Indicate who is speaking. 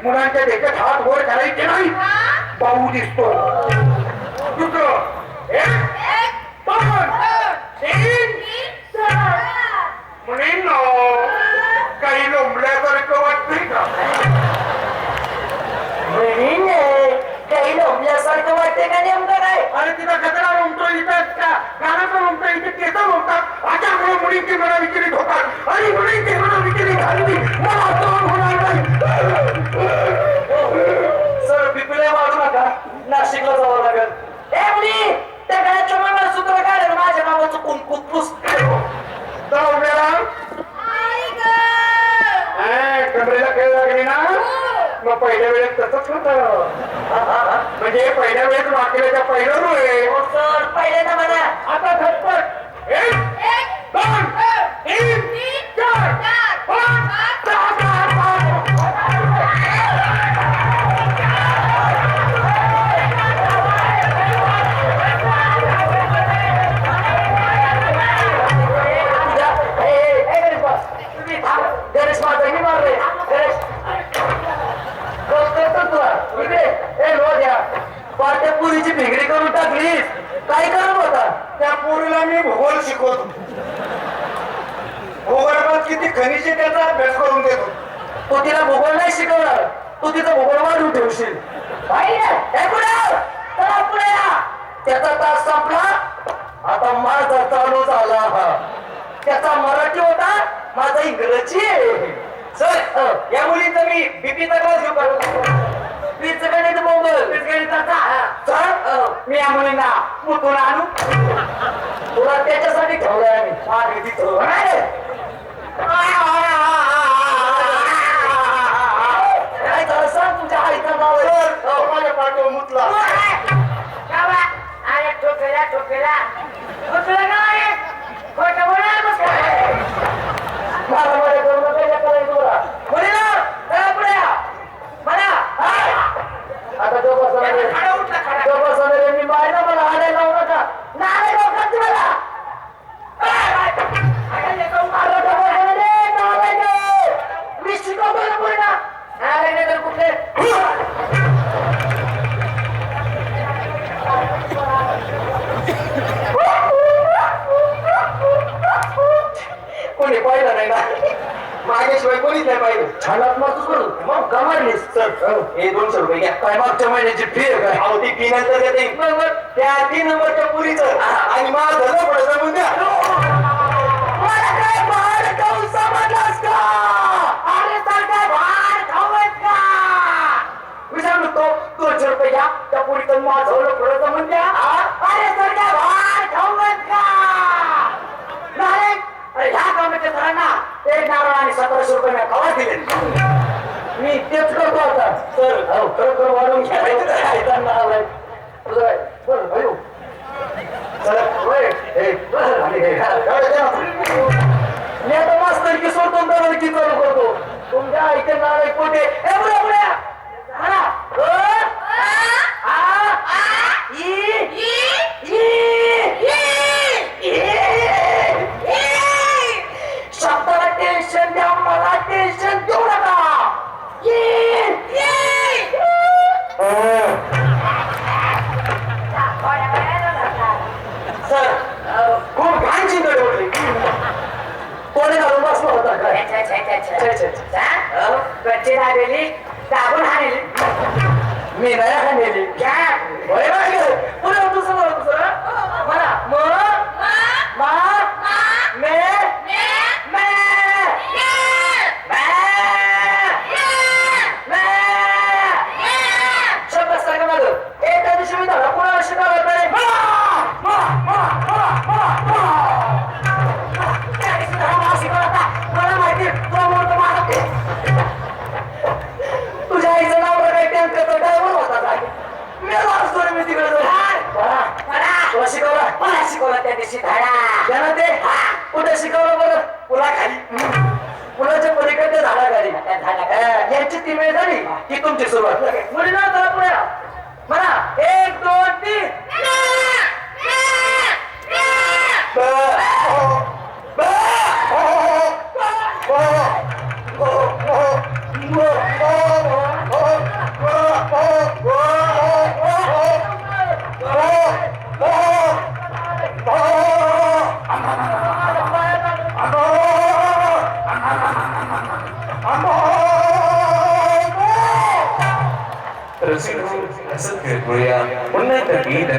Speaker 1: मुलांच्या देखत हात वर करायचे नाही. भाऊ दिसतो. दुसरं एक दोन तीन मुलींनो काही लोंबल्यासारखं वाटतंय का?
Speaker 2: काही लोंबल्यासारखं वाटते का नेमकं काय?
Speaker 1: अरे तिला कचरा लोंबतो इथं का कानाचा लोंबतो इथे केस लोंबतात. अशामुळे मुलींची मनं विचलित होतात आणि मुलींची मनं विचलित झाली मला सहन होणार नाही.
Speaker 2: सर पिपल्या मारू नका, नाशिकला जावं लागेल. ए मुली, त्या गळ्यातलं मंगळसूत्र काढेल माझ्या नावाचं कुंकू पुस.
Speaker 1: कमरेला खेळ लागली ना मग पहिल्या वेळेस तसंच होत. म्हणजे पहिल्या वेळेस वाकल्याच्या पहिलं रोय.
Speaker 2: हो सर, पहिल्यांदा म्हणा.
Speaker 1: आता झटपट एक दोन तीन चार पाच सहा
Speaker 2: तुम्ही थांब. गणेश माझा मी मारले. गणेश इकडे ए लो द्या. त्या पुरीची भिंगडी करून टाकलीस. काय करत होता?
Speaker 1: त्या पोरीला मी भूगोल शिकवतो. भूगोलात किती खनिजे त्याचा अभ्यास करून देतो.
Speaker 2: तू तिला भूगोल नाही शिकवणार, तू तिचा भूगोल वाढून ठेवशील. पुढे या. त्याचा तास संपला, आता माझा चालू झाला. त्याचा मराठी होता, माझा इंग्रजी. सर या मुलीचा मी बीपीचा क्लास घेऊ करतो. बीचं गणित बोंबल गणिताचा. सर मी या मुलींना मुतून आणू. तुला त्याच्यासाठी ठेवलंय आम्ही. मागे तिथं काय झालं सांग. तुमच्या आईचं नाव आहे
Speaker 1: माझ्या पाठीवर मुतला.
Speaker 2: आता मी बायला मला आडायला लावू नका. नाही लोकांना तुम्हाला मी शिकवतो ना पुढे ना. नाही तर कुठले कोणी पाहिलं नाही ना.
Speaker 1: मागेशिवाय कोणीच नाही पाहिजे.
Speaker 2: छानात मारतोस करू मग गमाडलीस.
Speaker 1: सर
Speaker 2: हे 200 रुपये घ्या. काय मागच्या महिन्याची फी आहे काय?
Speaker 1: अहो ती फी नंतर देते.
Speaker 2: बरोबर.
Speaker 1: त्या 3 नंबरच्या पुरीचं आणि माझं लफडं जमून द्या.
Speaker 2: मला काय भाड खाऊ समजलास का? अरे सर काय भाड खाऊच का? मी सांगतो 200 रुपये घ्या. त्या पुरीचं माझं लफडं जमून द्या. अरे सर काय भाड खाऊच का? नाही. अरे ह्या कामाच्या सरांना 1 नारळ आणि 1700 रुपये मी कवा दिले. मी तेच करतो आता. सर खरोखर वाढून घ्यायचा नाव आहे तुझं. बरं भाऊ मी आता मास्तर की सोडतो तर की चालू करतो. तुमच्या आईचे नाव आहे पोटे. पुढे पुढे शब्दाला टेन्शन द्या, मला टेन्शन देऊ नका. सर खूप घाण चिंतड ओढली. कोणी घालून बसला होता काय? गच्ची राहिलेली दाबून हाणली. मी नाही हाणलेली. पुढे दुसरं म्हणा शब्द सांगा माझं. एका दिवशी मी धडा कोणाला शिकावत नाही. मला माहिती तुला म्हणतो माझा तुझ्या आईचं नाव काय टँकरचा ड्रायव्हर होता काय? मी असतो मी तिकडे तुला शिकवला. मला शिकवला त्या दिवशी धडा. त्यांना ते कुठे शिकवलं बरं? पुला खाली. पुलाच्या पलीकडे झाडा खाली. यांची ती वेळ झाली की तुमची सुरुवात. मुलींना चला पुढे म्हणा 1 2 3.
Speaker 3: रसिक हसत खेळत बोलूया पुन्हा एकदा गीत